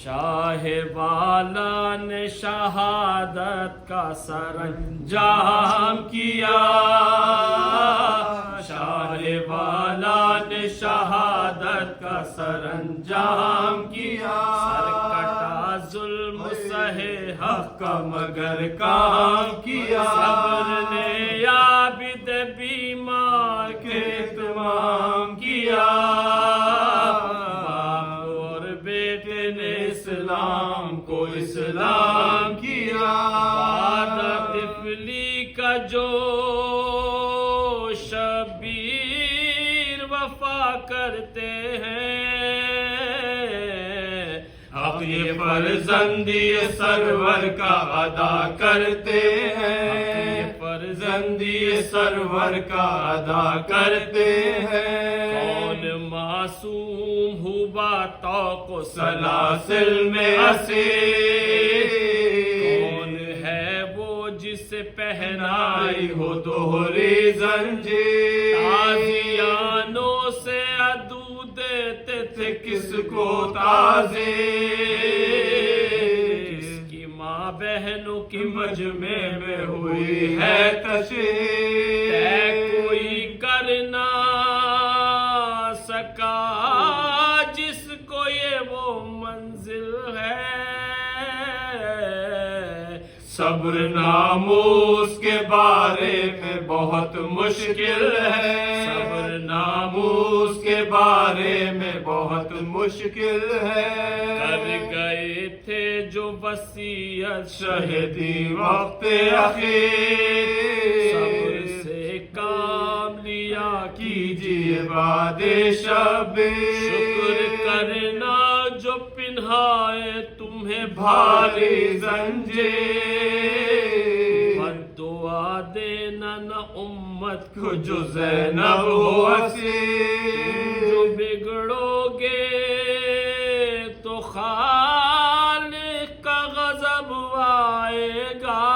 شاہ والا نے شہادت کا سرانجام کیا، شاہ والا نے شہادت کا سرانجام کیا، سر کٹا ظلم سہے حق کا مگر کام کیا، صبر نے عابد بیمار کے تمام کیا، اسلام کو اسلام کیا، وعدہ طفلی کا جو شبیر وفا کرتے ہیں، حق یہ فرزندی سرور کا ادا کرتے ہیں، فرزندی سرور کا ادا کرتے ہیں، کون معصوم ہوا توق و سلاسل میں اسیر، کون ہے وہ جسے پہنائی ہو دوہری زنجیر، تازیانوں سے عدو دیتے تھے کس کو تعزیر، کس کی ماں بہنوں کی مجمع میں ہوئی ہے تشہیر، اے کوئی کرنا سکا جس کو یہ وہ منزل ہے، صبر ناموس کے بارے میں بہت مشکل ہے، صبر ناموس کے بارے میں بہت مشکل ہے، کر گئے تھے جو وصیت شہیدی وقت اخیر، صبر سے کام لیا کیجیے بعد شب، شکر کرنا جو پنہائے تمہیں بھاری زنجیر، بد دعا دینا نہ امت کو جو زینب ہو اسیر، جو بگڑو گے تو خالق کا غضب آئے گا،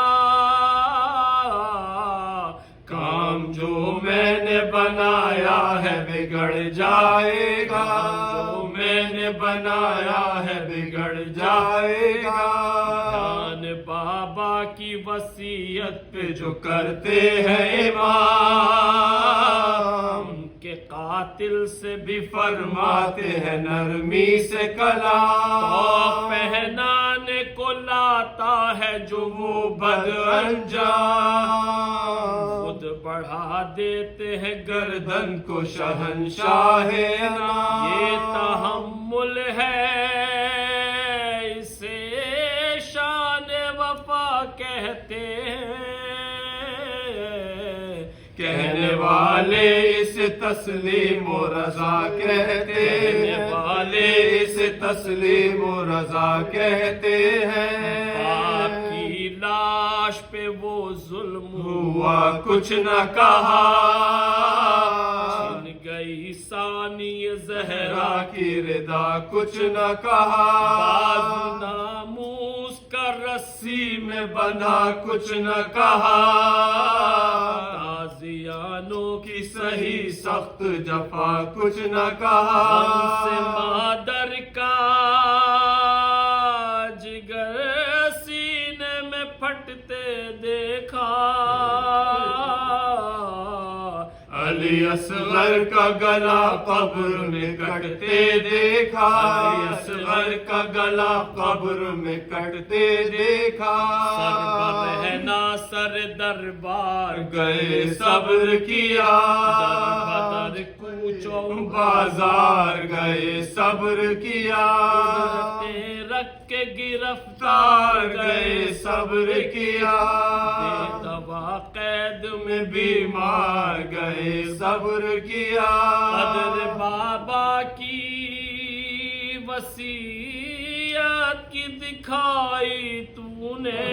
کام جو میں نے بنایا ہے بگڑ جائے گا، جو میں نے بنایا ہے بگڑ جائے گا، جان بابا کی وصیت پہ جو کرتے ہیں امام، کے قاتل سے بھی فرماتے ہیں نرمی سے کلام، تو پہنانے کو لاتا ہے جو وہ بد انجام، خود بڑھا دیتے ہیں گردن کو شہنشاہ نام، یہ تحمل ہے اسے شان وفا کہتے ہیں، کہنے والے اسے تسلیم و رضا کہتے ہیں، والے اسے تسلیم و رضا کہتے ہیں، باپ کی لاش پہ وہ ظلم ہوا کچھ نہ کہا، چھن گئی ثانی زہرا کی رضا کچھ نہ کہا، باز ناموس کا رسی میں بندھا کچھ نہ کہا، تازیانوں کی صحیح سخت جفا کچھ نہ کہا، غم سے مادر کا جگر سینے میں پھٹتے دیکھا، علی اصغر کا گلا قبر میں کٹتے دیکھا، علی اصغر کا گلا قبر میں کٹتے دیکھا، سر بہنا سر دربار گئے صبر کیا، در بدر کوچوں بازار گئے صبر کیا، رکھ کے گرفتار گئے صبر کیا، بے دوا قید میں بیمار گئے صبر کیا، قدر بابا کی وصیت کی دکھائی تو نے،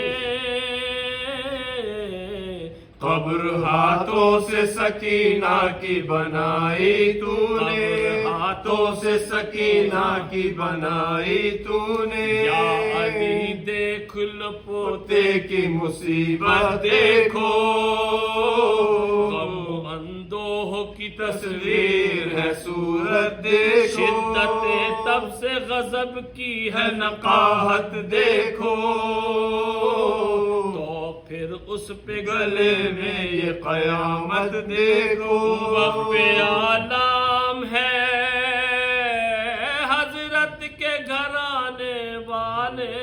قبر ہاتھوں سے سکینہ کی بنائی تو نے، ہاتھوں سے سکینہ کی بنائی تو نے، یا علی دیکھ لو پوتے کی مصیبت دیکھو، غم اندوہ کی کی تصویر ہے صورت دیکھو، شدت تب سے غضب کی ہے نقاہت دیکھو، تو پھر اس پہ گلے میں یہ قیامت دیکھو، وقف عالم ہے حضرت کے گھرانے والے،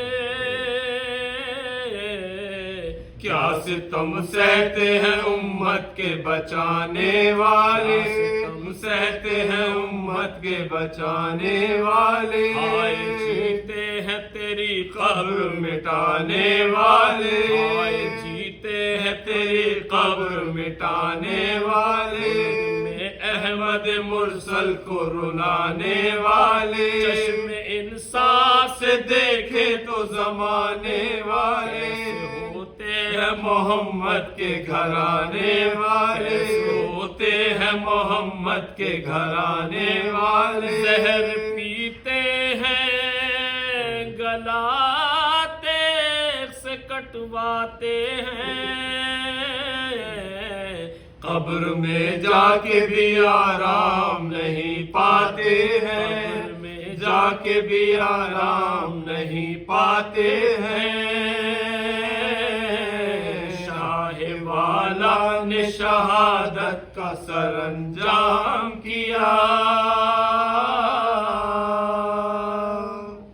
کیا ستم سہتے ہیں امت کے بچانے والے، ستم سہتے ہیں امت کے بچانے والے، آئے جیتے ہیں تیری قبر مٹانے والے، آئے جیتے ہیں تیری قبر مٹانے والے، میں احمد مرسل کو رلانے والے، چشم انصاف سے دیکھے تو زمانے والے، ہوتے ہے محمد کے گھرانے والے، ہوتے ہیں محمد کے گھرانے والے، زہر پیتے ہیں گلاتے سے کٹواتے ہیں، قبر میں جا کے بھی آرام نہیں پاتے ہیں، جا کے بھی آرام نہیں پاتے ہیں، شاہ والا نے شہادت کا سر انجام کیا،